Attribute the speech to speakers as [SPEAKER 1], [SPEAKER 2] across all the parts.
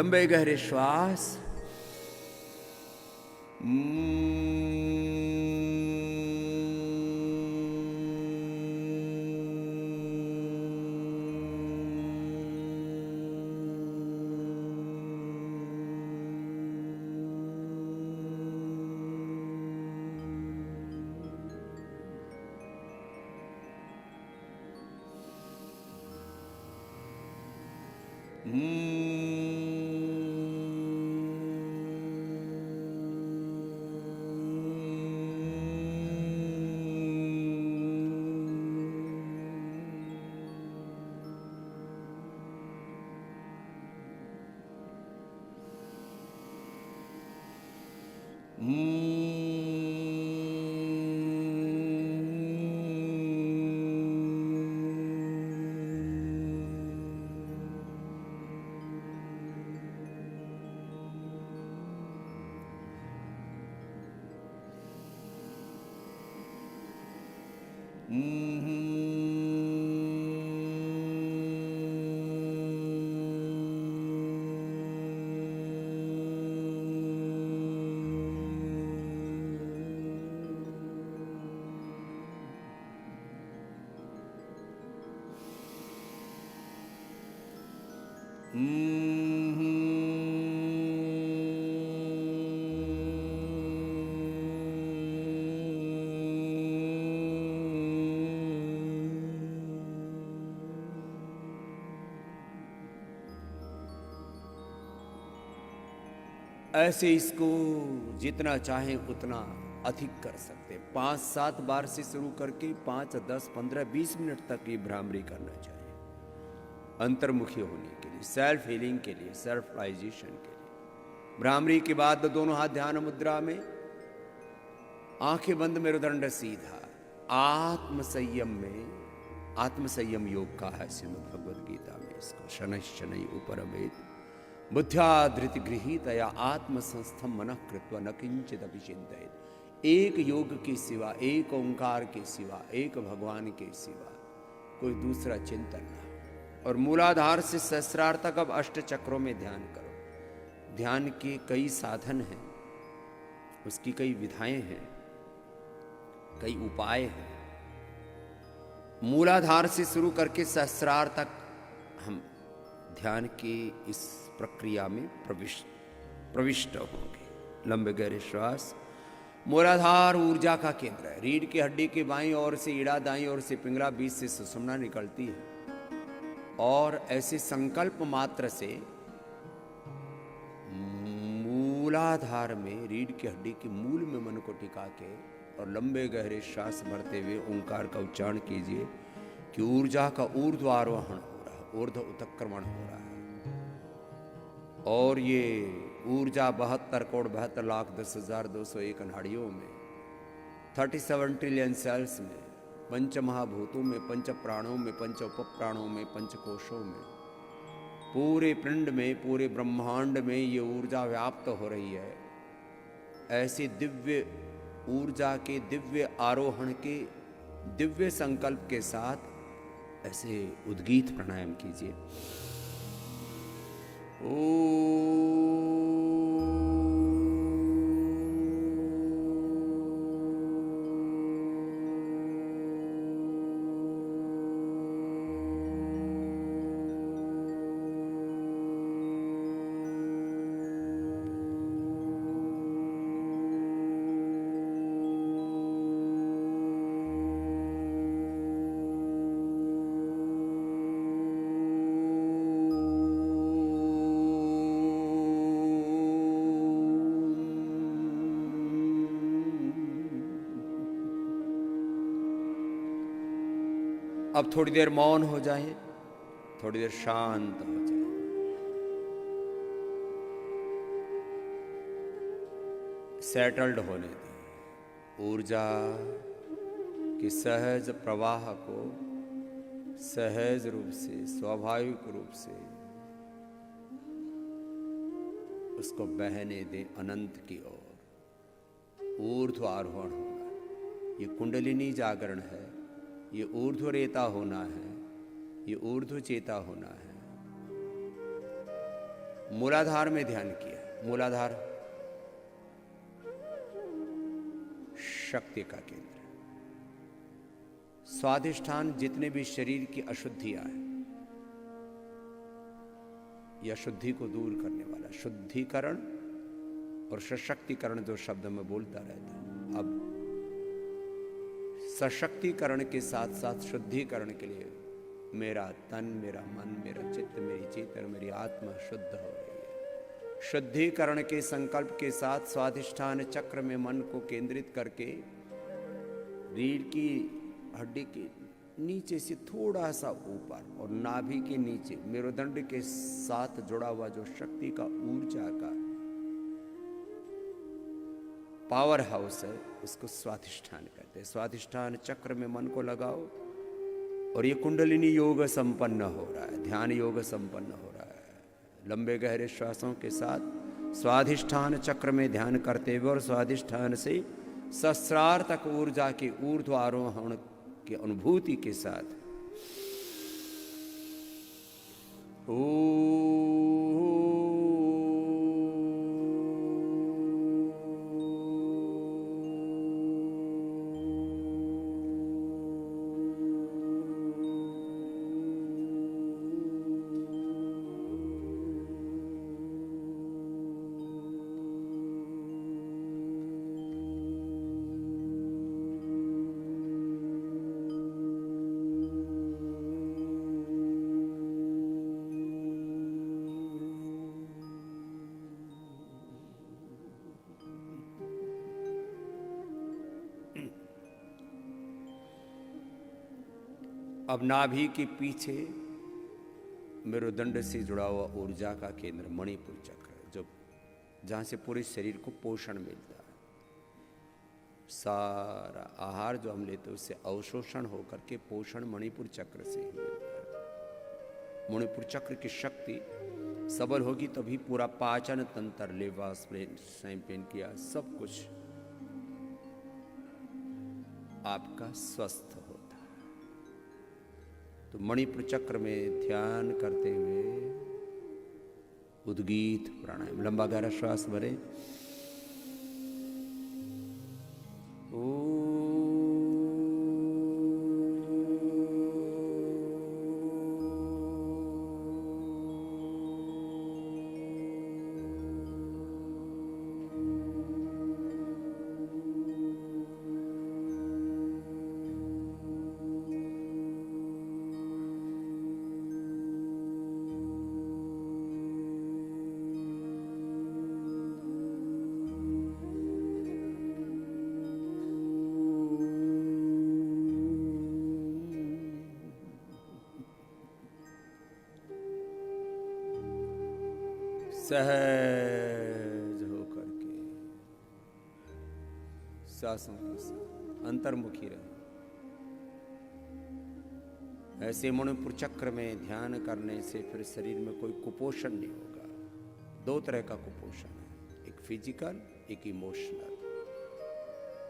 [SPEAKER 1] लंबे गहरे श्वास। ऐसे इसको जितना चाहे उतना अधिक कर सकते। 5-7 बार से शुरू करके 5, 10, 15, 20 मिनट तक ये भ्रामरी करना चाहिए, अंतर्मुखी होने के लिए, सेल्फ हीलिंग के लिए, सेल्फ रियलाइजेशन के लिए। भ्रामरी के बाद दोनों हाथ ध्यान मुद्रा में, आंखें बंद, मेरुदंड सीधा। आत्मसंयम में, आत्मसंयम योग का है श्रीमद् भगवद गीता में, इसको शनैः शनैः उपरमेत् बुद्ध्या धृति गृहीतया आत्मसंस्थम मनः कृत्वा न किंचिदपि चिन्तयेत्। एक योग के सिवा, एक ओंकार के सिवा, एक भगवान के सिवा कोई दूसरा चिंतन ना। और मूलाधार से सहस्रार तक अब 8 चक्रों में ध्यान करो। ध्यान के कई साधन हैं, उसकी कई विधाएं हैं, कई उपाय हैं। मूलाधार से शुरू करके सहस्रार तक हम ध्यान की इस प्रक्रिया में प्रविष्ट होंगे। लंबे गहरे श्वास। मूलाधार ऊर्जा का केंद्र है। रीढ़ की हड्डी के बाईं ओर से ईड़ा, दाईं ओर से पिंगला, बीच से सुषुम्ना निकलती है। और ऐसे संकल्प मात्र से मूलाधार में, रीढ़ की हड्डी के मूल में मन को टिका के और लंबे गहरे श्वास भरते हुए ओंकार का उच्चारण कीजिए कि ऊर्जा का ऊर्ध्व आरोहण हो रहा है, ऊर्ध्व उत्क्रमण हो रहा है। और ये ऊर्जा 72,72,10,201 नाड़ियों में, 37 ट्रिलियन सेल्स में, पंच महाभूतों में, पंच प्राणों में, पंच उपप्राणों में, पंच कोशों में, पूरे पिंड में, पूरे ब्रह्मांड में ये ऊर्जा व्याप्त हो रही है। ऐसे दिव्य ऊर्जा के दिव्य आरोहण के दिव्य संकल्प के साथ ऐसे उद्गीत प्राणायाम कीजिए। अब थोड़ी देर मौन हो जाए, थोड़ी देर शांत हो जाए। सेटल्ड होने दें। ऊर्जा के सहज प्रवाह को सहज रूप से, स्वाभाविक रूप से उसको बहने दें अनंत की ओर। ऊर्ध्व आरोहण होना, ये कुंडलिनी जागरण है, ये ऊर्ध्व रेता होना है, ये ऊर्ध्व चेता होना है। मूलाधार में ध्यान किया। मूलाधार शक्ति का केंद्र, स्वाधिष्ठान जितने भी शरीर की अशुद्धियां हैं या शुद्धि को दूर करने वाला, शुद्धिकरण और सशक्तिकरण जो शब्द में बोलता रहता है। अब सशक्तिकरण के साथ साथ शुद्धिकरण के लिए मेरा तन, मेरा मन, मेरा चित्त, मेरी चेतन, मेरी आत्मा शुद्ध हो रही है। शुद्धिकरण के संकल्प के साथ स्वाधिष्ठान चक्र में मन को केंद्रित करके रीढ़ की हड्डी के नीचे से थोड़ा सा ऊपर और नाभि के नीचे मेरुदंड के साथ जुड़ा हुआ जो शक्ति का, ऊर्जा का पावर हाउस है, उसको स्वाधिष्ठान कहते हैं। स्वाधिष्ठान चक्र में मन को लगाओ और ये कुंडलिनी योग संपन्न हो रहा है, ध्यान योग संपन्न हो रहा है। लंबे गहरे श्वासों के साथ स्वाधिष्ठान चक्र में ध्यान करते हुए और स्वाधिष्ठान से सहस्रार तक ऊर्जा के ऊर्ध्वारोहण की अनुभूति के साथ अब नाभि के पीछे मेरुदंड से जुड़ा हुआ ऊर्जा का केंद्र मणिपुर चक्र, जो जहाँ से पूरे शरीर को पोषण मिलता है। सारा आहार जो हम लेते हैं उससे अवशोषण होकर के पोषण मणिपुर चक्र से ही मिलता है। मणिपुर चक्र की शक्ति सबल होगी तभी पूरा पाचन तंत्र, लिवर, स्प्लेन, किया सब कुछ आपका स्वस्थ होता है। तो मणिपुर चक्र में ध्यान करते हुए उद्गीत प्राणायाम, लंबा गहरा श्वास भरे। सहज होकर के सांसों के साथ अंतर्मुखी रहे। ऐसे मणिपुर चक्र में ध्यान करने से फिर शरीर में कोई कुपोषण नहीं होगा। दो तरह का कुपोषण है, एक फिजिकल, एक इमोशनल।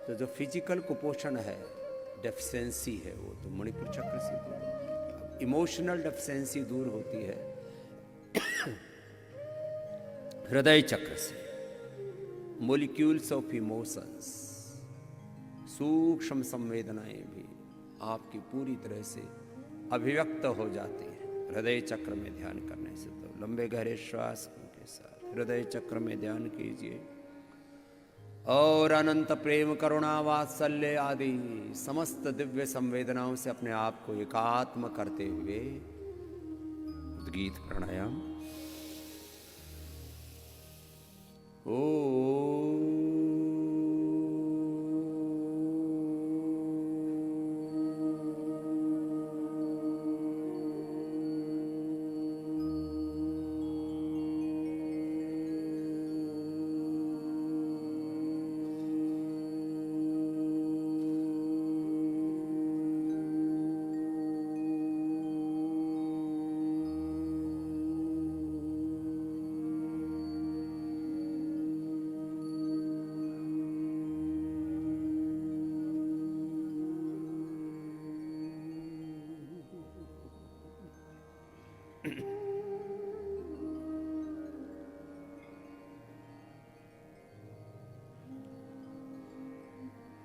[SPEAKER 1] तो जो फिजिकल कुपोषण है, डेफिशिएंसी है, वो तो मणिपुर चक्र से दूर होती है। इमोशनल डेफिशिएंसी दूर होती है हृदय चक्र से। मोलिक्यूल्स ऑफ इमोशंस, सूक्ष्म संवेदनाएं भी आपकी पूरी तरह से अभिव्यक्त हो जाती हैं हृदय चक्र में ध्यान करने से। तो लंबे गहरे श्वास के साथ हृदय चक्र में ध्यान कीजिए और अनंत प्रेम, करुणा, वात्सल्य आदि समस्त दिव्य संवेदनाओं से अपने आप को एकात्म करते हुए उद्गीत प्राणायाम।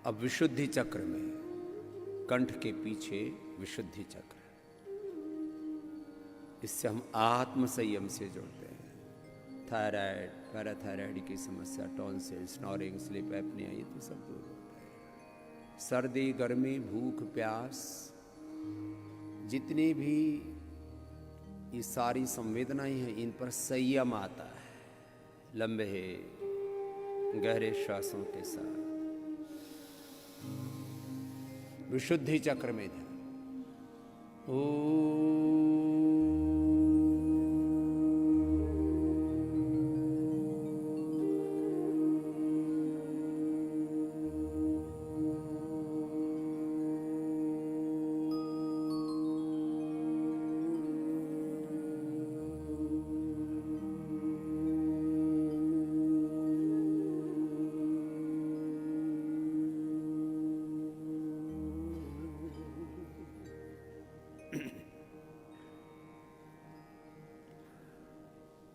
[SPEAKER 1] अब विशुद्धि चक्र में कंठ के पीछे विशुद्धि चक्र, इससे हम आत्म संयम से जुड़ते हैं। थायराइड, पैराथायराइड की समस्या, टॉन्सिल, स्नोरिंग, स्लीप एपनिया, ये तो सब दूर होता है। सर्दी, गर्मी, भूख, प्यास, जितनी भी ये सारी संवेदनाएं हैं, इन पर संयम आता है लंबे गहरे श्वासों के साथ। विशुद्धि चक्र में ध्यान।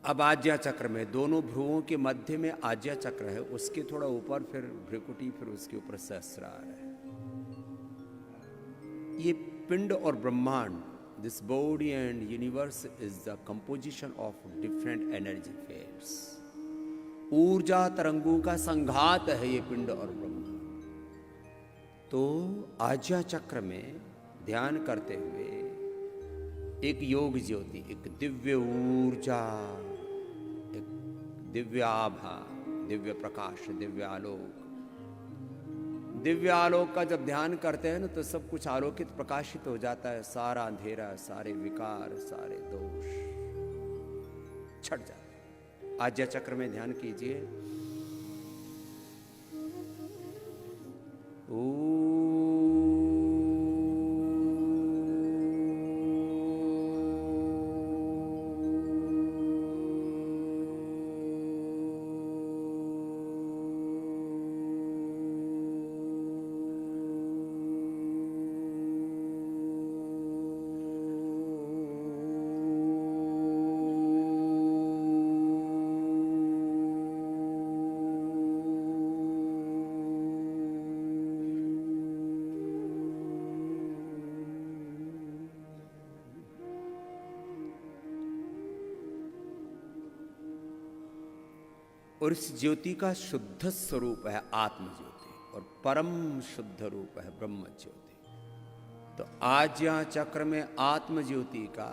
[SPEAKER 1] अब आज्ञा चक्र में दोनों भ्रुवों के मध्य में आज्ञा चक्र है, उसके थोड़ा ऊपर फिर भ्रुकुटी, फिर उसके ऊपर सहस्रार है। ये पिंड और ब्रह्मांड, this body and universe is the composition of different energy fairs. ऊर्जा तरंगों का संघात है ये पिंड और ब्रह्मांड। तो आज्ञा चक्र में ध्यान करते हुए एक योग ज्योति, एक दिव्य ऊर्जा, एक दिव्य आभा, दिव्य प्रकाश, दिव्य आलोक, दिव्य आलोक का जब ध्यान करते हैं ना तो सब कुछ आलोकित प्रकाशित हो जाता है। सारा अंधेरा, सारे विकार, सारे दोष छट जाते हैं। आज्ञा चक्र में ध्यान कीजिए। और इस ज्योति का शुद्ध स्वरूप है आत्म ज्योति, और परम शुद्ध रूप है ब्रह्म ज्योति। तो आज्ञा चक्र में आत्म ज्योति का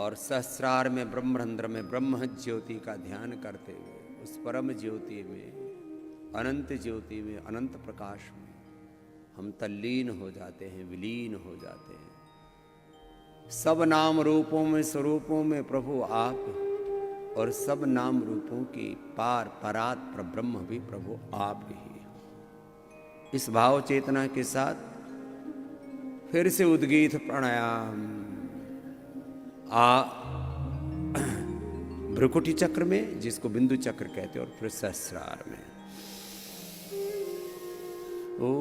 [SPEAKER 1] और सहस्रार में ब्रह्मरंध्र में ब्रह्म ज्योति का ध्यान करते हुए उस परम ज्योति में, अनंत ज्योति में, अनंत प्रकाश में हम तल्लीन हो जाते हैं, विलीन हो जाते हैं। सब नाम रूपों में, स्वरूपों में प्रभु आप, और सब नाम रूपों की पार परात पर ब्रह्म भी प्रभु आप ही। इस भाव चेतना के साथ फिर से उद्गीत प्राणायाम भ्रुकुटी चक्र में, जिसको बिंदु चक्र कहते हैं, और फिर सहस्रार में। ओ